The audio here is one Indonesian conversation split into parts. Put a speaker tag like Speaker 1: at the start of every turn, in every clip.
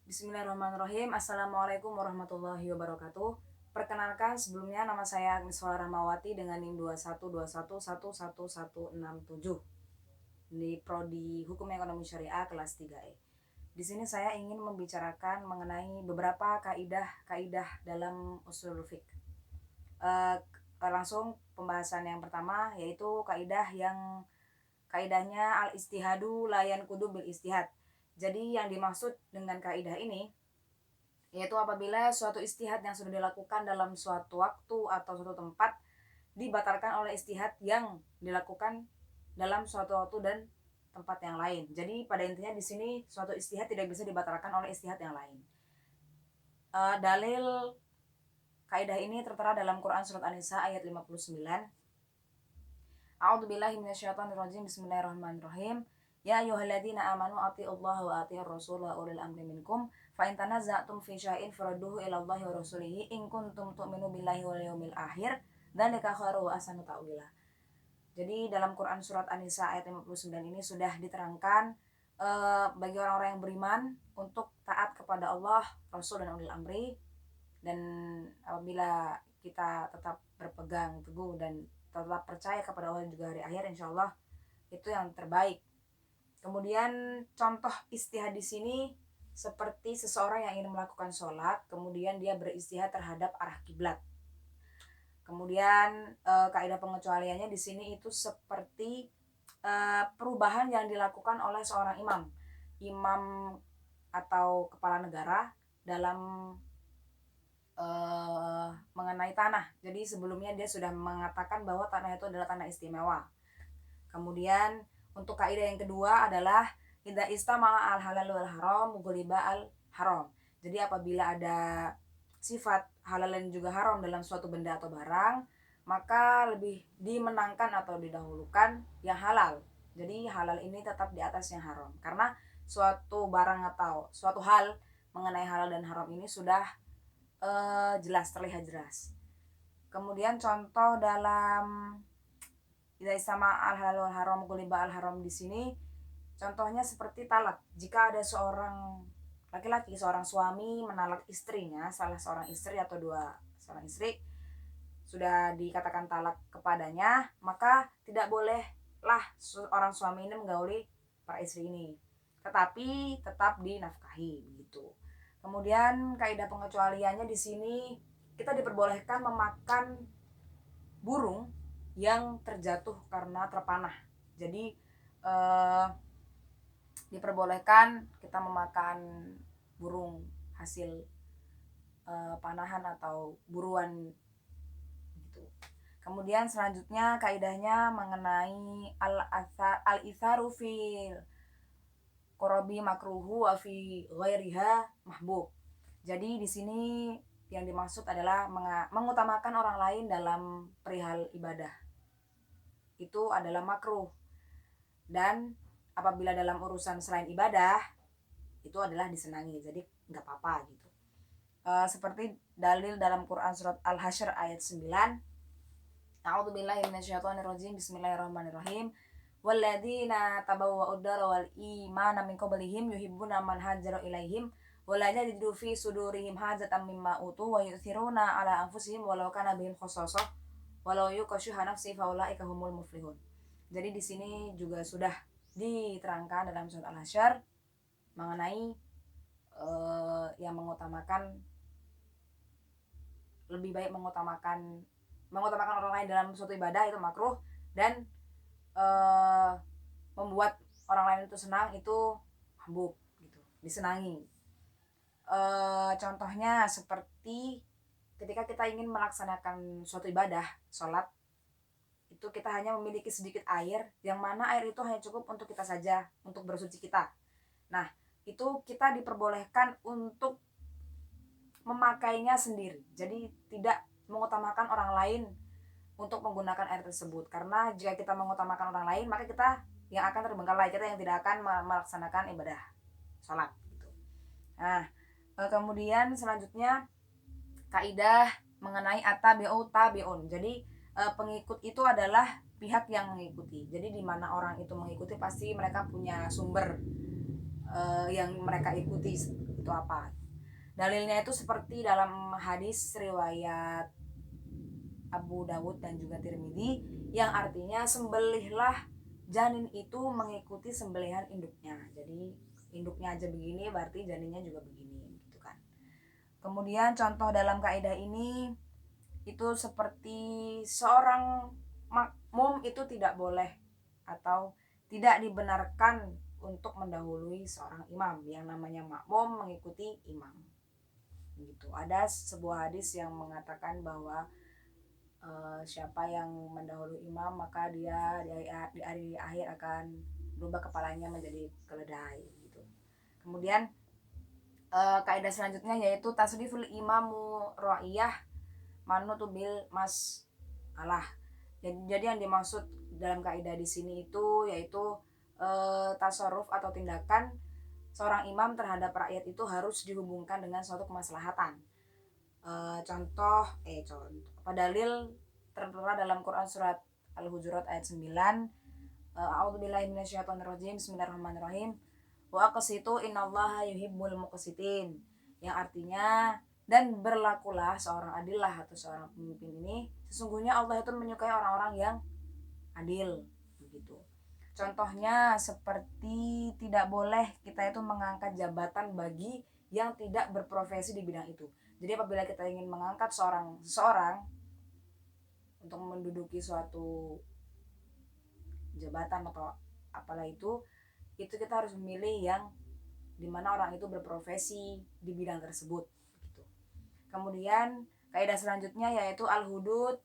Speaker 1: Bismillahirrahmanirrahim. Assalamualaikum warahmatullahi wabarakatuh. Perkenalkan, sebelumnya nama saya Agneswara Rahmawati dengan NIM 212111167 di Prodi Hukum Ekonomi Syariah kelas 3E. Di sini saya ingin membicarakan mengenai beberapa kaidah dalam usul fiqh. Langsung pembahasan yang pertama, yaitu kaidahnya al-istihadu layan kudu bil istihad. Jadi yang dimaksud dengan kaidah ini yaitu apabila suatu istihad yang sudah dilakukan dalam suatu waktu atau suatu tempat dibatalkan oleh istihad yang dilakukan dalam suatu waktu dan tempat yang lain. Jadi pada intinya di sini suatu istihad tidak bisa dibatalkan oleh istihad yang lain. Dalil kaidah ini tertera dalam Quran surat An-Nisa ayat 59. A'udzubillahi minasyaitonirrajim. Bismillahirrahmanirrahim. Ya ayyuhalladzina amanu atti'ullaha wa atti'ur rasul wa ulil amri minkum fa in tanaza'tum fi syai'in farudduhu ila Allahi wa rasulihi in kuntum tu'minu billahi wal yawmil akhir dzalika khairu wa ahsanu ta'wila. Jadi dalam Quran surat An-Nisa ayat 59 ini sudah diterangkan bagi orang-orang yang beriman untuk taat kepada Allah, Rasul dan ulil amri, dan apabila kita tetap berpegang teguh dan tetap percaya kepada Allah dan juga hari akhir, insya Allah itu yang terbaik. Kemudian contoh istihad di sini seperti seseorang yang ingin melakukan sholat, kemudian dia beristihad terhadap arah kiblat. Kemudian kaidah pengecualiannya di sini itu seperti perubahan yang dilakukan oleh seorang imam atau kepala negara dalam mengenai tanah. Jadi sebelumnya dia sudah mengatakan bahwa tanah itu adalah tanah istimewa. Kemudian untuk kaidah yang kedua adalah idza istama'a al halal wal haram ghuliba al haram. Jadi apabila ada sifat halal dan juga haram dalam suatu benda atau barang, maka lebih dimenangkan atau didahulukan yang halal. Jadi halal ini tetap di atas yang haram, karena suatu barang atau suatu hal mengenai halal dan haram ini sudah terlihat jelas. Kemudian contoh dalam idza sama al halal wal haram ghuliba al haram di sini contohnya seperti talak. Jika ada seorang laki-laki, seorang suami menalak istrinya, salah seorang istri atau seorang istri sudah dikatakan talak kepadanya, maka tidak bolehlah orang suami ini menggauli para istri ini, tetapi tetap dinafkahi begitu. Kemudian kaidah pengecualiannya di sini kita diperbolehkan memakan burung yang terjatuh karena terpanah. Jadi diperbolehkan kita memakan burung hasil panahan atau buruan gitu. Kemudian selanjutnya kaidahnya mengenai al-itharu fil qurabi makruhu wa fi ghairiha mahbub. Jadi di sini yang dimaksud adalah mengutamakan orang lain dalam perihal ibadah. Itu adalah makruh. Dan apabila dalam urusan selain ibadah itu adalah disenangi, jadi nggak apa-apa gitu. Seperti dalil dalam Quran surat Al-Hasyr ayat 9. A'udzubillahi minasyaitonirrajim. Bismillahirrahmanirrahim. Walladzina tabawwa'ud dara wal imana min qablihim yuhibbuna man hajara ilaihim wala yajidu fi sudurihim hajatan mimma utu wa yu'thiruna ala anfusihim walau kana bihim khassasah walau yuqashuha nafsi faulaika humul muflihun. Jadi di sini juga sudah diterangkan dalam surat Al-Hasyr mengenai yang lebih baik mengutamakan orang lain dalam suatu ibadah itu makruh, dan membuat orang lain itu senang itu mahbub gitu, disenangi. Contohnya seperti ketika kita ingin melaksanakan suatu ibadah, sholat, itu kita hanya memiliki sedikit air, yang mana air itu hanya cukup untuk kita saja, untuk bersuci kita. Nah, itu kita diperbolehkan untuk memakainya sendiri. Jadi tidak mengutamakan orang lain untuk menggunakan air tersebut. Karena jika kita mengutamakan orang lain, maka kita yang akan terbengkalai, kita yang tidak akan melaksanakan ibadah sholat gitu. Nah, kemudian selanjutnya kaidah mengenai at-tabi'u tabi'un. Jadi pengikut itu adalah pihak yang mengikuti. Jadi di mana orang itu mengikuti pasti mereka punya sumber yang mereka ikuti. itu apa. Dalilnya itu seperti dalam hadis riwayat Abu Dawud dan juga Tirmidzi yang artinya sembelihlah janin itu mengikuti sembelihan induknya. Jadi induknya aja begini berarti janinnya juga begini gitu kan. Kemudian contoh dalam kaidah ini itu seperti seorang makmum itu tidak boleh atau tidak dibenarkan untuk mendahului seorang imam. Yang namanya makmum mengikuti imam gitu. Ada sebuah hadis yang mengatakan bahwa siapa yang mendahului imam maka dia di hari akhir akan berubah kepalanya menjadi keledai gitu. Kemudian kaidah selanjutnya yaitu tasriful imamu ra'iyah manutu bil mas alah. Jadi yang dimaksud dalam kaidah di sini itu yaitu tasarruf atau tindakan seorang imam terhadap rakyat itu harus dihubungkan dengan suatu kemaslahatan. Contoh dalil tertera dalam Quran surat Al-Hujurat ayat 9. A'udzubillahi minasyaitonirrajim. Bismillahirrahmanirrahim. Wa aqsitu innallaha yuhibbul muqsitin. Yang artinya dan berlakulah seorang adillah atau seorang pemimpin ini sesungguhnya Allah itu menyukai orang-orang yang adil begitu. Contohnya seperti tidak boleh kita itu mengangkat jabatan bagi yang tidak berprofesi di bidang itu. Jadi apabila kita ingin mengangkat seseorang untuk menduduki suatu jabatan atau apalah itu kita harus memilih yang dimana orang itu berprofesi di bidang tersebut gitu. Kemudian kaidah selanjutnya yaitu al-hudud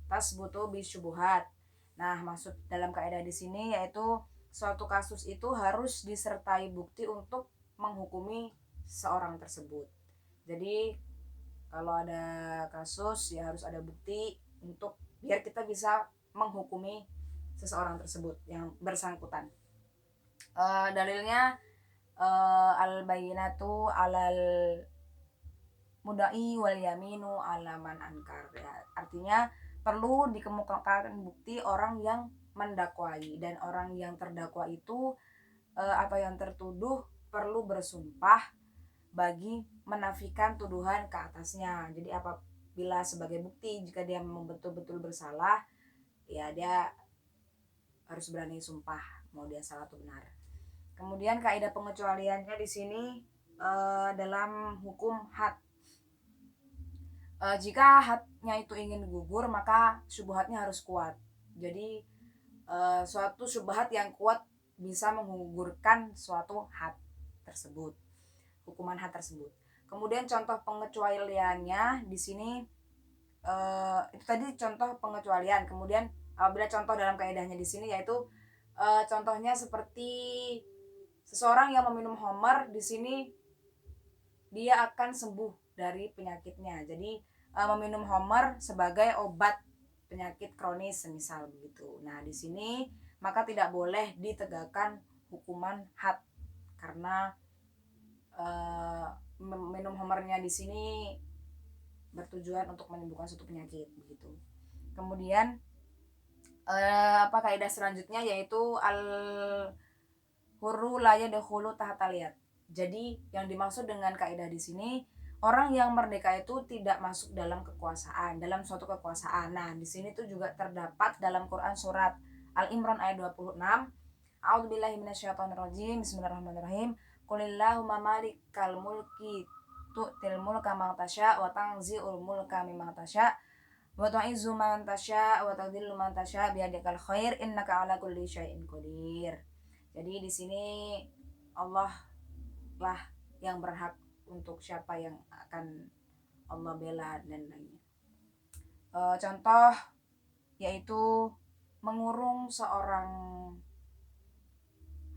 Speaker 1: tasbutu bisyubuhat. Nah, maksud dalam kaidah di sini yaitu suatu kasus itu harus disertai bukti untuk menghukumi seorang tersebut. Jadi kalau ada kasus ya harus ada bukti untuk biar kita bisa menghukumi seseorang tersebut yang bersangkutan. Dalilnya al-bayyinatu alal mudai wal yaminu alaman ankar. Ya, artinya perlu dikemukakan bukti orang yang mendakwai dan orang yang terdakwa itu atau yang tertuduh perlu bersumpah bagi menafikan tuduhan ke atasnya. Jadi apabila sebagai bukti jika dia memang betul-betul bersalah, ya dia harus berani sumpah mau dia salah atau benar. Kemudian kaidah pengecualiannya di sini dalam hukum had. Jika hadnya itu ingin gugur maka syubhatnya harus kuat. Jadi suatu syubhat yang kuat bisa menggugurkan suatu had tersebut, hukuman had tersebut. Kemudian contoh pengecualiannya di sini itu tadi contoh pengecualian. Kemudian apabila contoh dalam kaidahnya di sini yaitu contohnya seperti seseorang yang meminum homer di sini dia akan sembuh dari penyakitnya. Jadi meminum homer sebagai obat penyakit kronis semisal begitu. Nah, di sini maka tidak boleh ditegakkan hukuman had karena minum homernya di sini bertujuan untuk menyembuhkan suatu penyakit begitu. Kemudian kaidah selanjutnya yaitu al hurru la yadkhulu tahta liyad. Jadi yang dimaksud dengan kaidah di sini orang yang merdeka itu tidak masuk dalam kekuasaan, dalam suatu kekuasaan. Nah, di sini tuh juga terdapat dalam Quran surat Al-Imran ayat 26. A'udzubillahi minasyaitonirrajim. Bismillahirrahmanirrahim. Qulillahumma malikal mulki tu'til mulka man tasya wa tanzi'ul mulka mimman tasya wa tu'izzu man tasya wa tudhillu man tasya biyadikal khair innaka 'ala kulli syai'in qadir. Jadi di sini Allah lah yang berhak untuk siapa yang akan Allah bela dan lainnya. Contoh yaitu mengurung seorang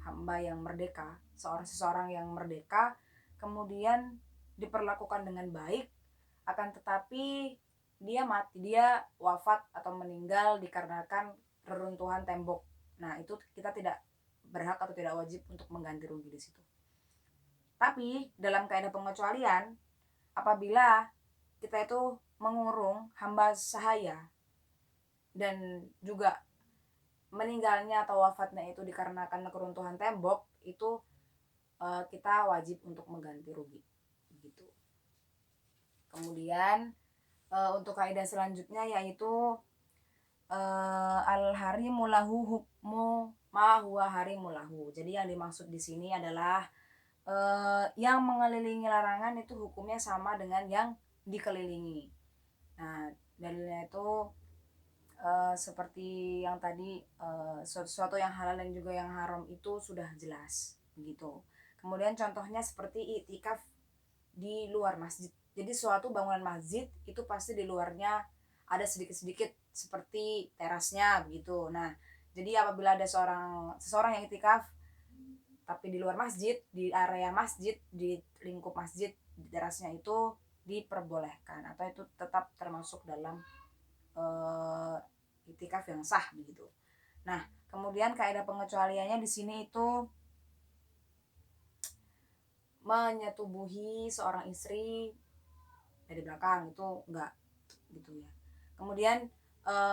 Speaker 1: hamba yang merdeka, seseorang yang merdeka kemudian diperlakukan dengan baik, akan tetapi dia wafat atau meninggal dikarenakan reruntuhan tembok. Nah, itu kita tidak berhak atau tidak wajib untuk mengganti rugi di situ. Tapi dalam kaidah pengecualian, apabila kita itu mengurung hamba sahaya dan juga meninggalnya atau wafatnya itu dikarenakan keruntuhan tembok, itu kita wajib untuk mengganti rugi. gitu. Kemudian untuk kaidah selanjutnya yaitu al harimu lahu hukmu ma huwa harimu lahu. Jadi yang dimaksud di sini adalah yang mengelilingi larangan itu hukumnya sama dengan yang dikelilingi. Nah, dalilnya itu seperti yang tadi sesuatu yang halal dan juga yang haram itu sudah jelas begitu. Kemudian contohnya seperti iktikaf di luar masjid. Jadi suatu bangunan masjid itu pasti di luarnya ada sedikit-sedikit seperti terasnya begitu. Nah, jadi apabila ada seseorang yang iktikaf tapi di luar masjid, di area masjid, di lingkup masjid, di terasnya itu diperbolehkan atau itu tetap termasuk dalam iktikaf yang sah begitu. Nah, kemudian kaidah pengecualiannya di sini itu menyetubuhi seorang istri dari belakang itu enggak gitu ya. Kemudian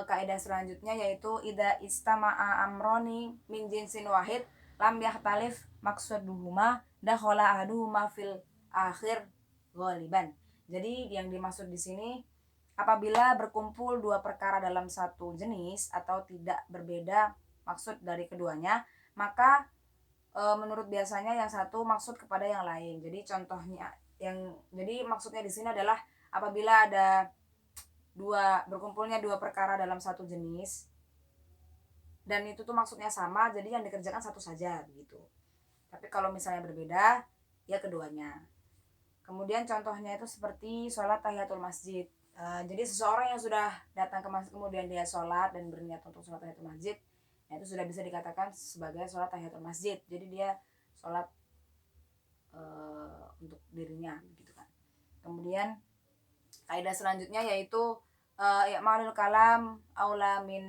Speaker 1: kaidah selanjutnya yaitu ida istama'a amroni min jinsin wahid lam yahtalif maqsaduhuma dakhala ahaduhuma fil akhir ghaliban. Jadi yang dimaksud di sini apabila berkumpul dua perkara dalam satu jenis atau tidak berbeda maksud dari keduanya, maka menurut biasanya yang satu maksud kepada yang lain. Jadi contohnya jadi maksudnya di sini adalah apabila ada berkumpulnya dua perkara dalam satu jenis dan itu tuh maksudnya sama, jadi yang dikerjakan satu saja begitu. Tapi kalau misalnya berbeda, ya keduanya. Kemudian contohnya itu seperti sholat tahiyatul masjid. Jadi seseorang yang sudah datang ke masjid kemudian dia sholat dan berniat untuk sholat tahiyatul masjid, nah itu sudah bisa dikatakan sebagai sholat tahiyatul masjid. Jadi dia sholat untuk dirinya gitu kan. Kemudian kaidah selanjutnya yaitu i'malul kalam aula min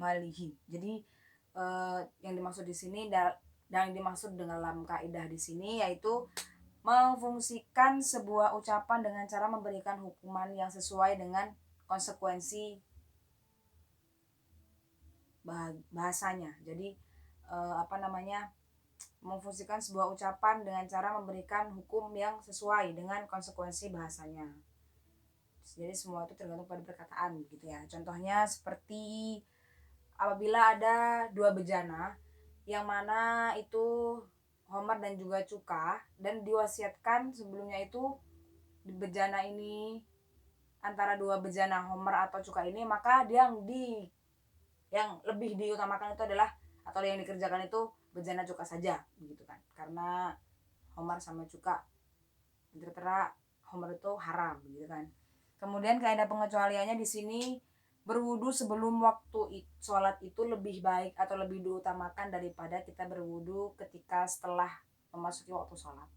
Speaker 1: malihi. Jadi yang dimaksud di sini dan yang dimaksud dalam kaidah di sini yaitu memfungsikan sebuah ucapan dengan cara memberikan hukuman yang sesuai dengan konsekuensi bahasanya. Jadi memfungsikan sebuah ucapan dengan cara memberikan hukum yang sesuai dengan konsekuensi bahasanya. Jadi semua itu tergantung pada perkataan gitu ya. Contohnya seperti apabila ada dua bejana yang mana itu homer dan juga cuka dan diwasiatkan sebelumnya itu bejana ini antara dua bejana homer atau cuka ini, maka yang lebih diutamakan itu adalah atau yang dikerjakan itu bejana cuka saja begitu kan, karena homer sama cuka tertera homer itu haram gitu kan. Kemudian kaidah pengecualiannya di sini berwudu sebelum waktu sholat itu lebih baik atau lebih diutamakan daripada kita berwudu ketika setelah memasuki waktu sholat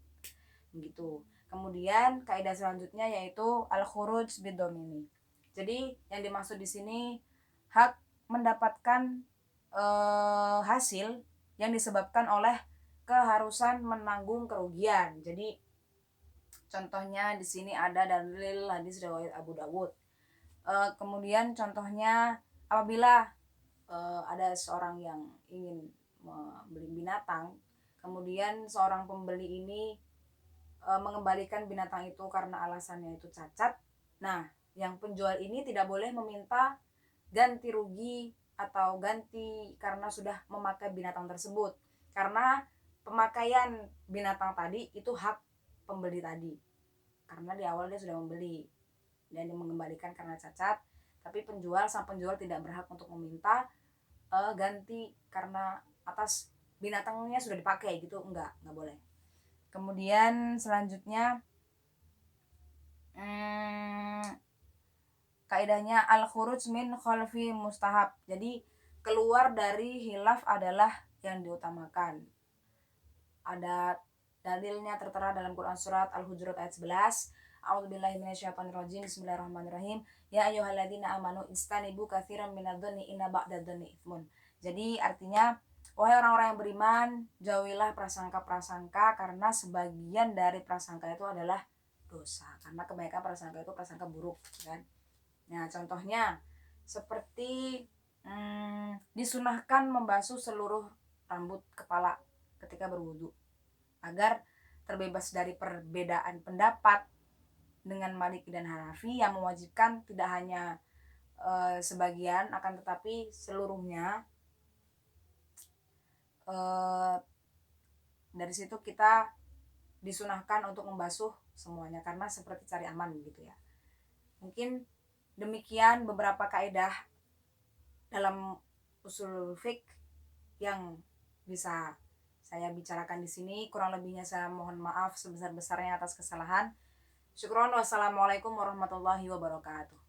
Speaker 1: begitu. Kemudian kaidah selanjutnya yaitu al-khuruj bidomini. Jadi yang dimaksud di sini hak mendapatkan hasil yang disebabkan oleh keharusan menanggung kerugian. Jadi contohnya di sini ada dalil hadis riwayat Abu Dawud. Kemudian contohnya apabila ada seorang yang ingin membeli binatang, kemudian seorang pembeli ini mengembalikan binatang itu karena alasannya itu cacat. Nah, yang penjual ini tidak boleh meminta ganti rugi atau ganti karena sudah memakai binatang tersebut. Karena pemakaian binatang tadi itu hak pembeli tadi. Karena di awal dia sudah membeli dan dia mengembalikan karena cacat, tapi sang penjual tidak berhak untuk meminta ganti karena atas binatangnya sudah dipakai gitu, enggak boleh. Kemudian selanjutnya kaidahnya al-khuruj min khalfi mustahab. Jadi keluar dari hilaf adalah yang diutamakan. Ada dalilnya tertera dalam Quran surat Al-Hujurat ayat 11. A'udzubillahi minasyaitonirrajim. Bismillahirrahmanirrahim. Ya ayyuhalladzina amanu istanibu katsiran minadh-dhanni inna ba'dadh-dhanni itsmun. Jadi artinya wahai orang-orang yang beriman, jauhilah prasangka-prasangka karena sebagian dari prasangka itu adalah dosa. Karena kebanyakan prasangka itu prasangka buruk, kan? Nah, contohnya seperti disunahkan membasuh seluruh rambut kepala ketika berwudu, agar terbebas dari perbedaan pendapat dengan Maliki dan Hanafi yang mewajibkan tidak hanya sebagian, akan tetapi seluruhnya. Dari situ kita disunahkan untuk membasuh semuanya karena seperti cari aman gitu ya. Mungkin demikian beberapa kaidah dalam usul fiqh yang bisa saya bicarakan di sini. Kurang lebihnya saya mohon maaf sebesar-besarnya atas kesalahan. Syukron, wassalamualaikum warahmatullahi wabarakatuh.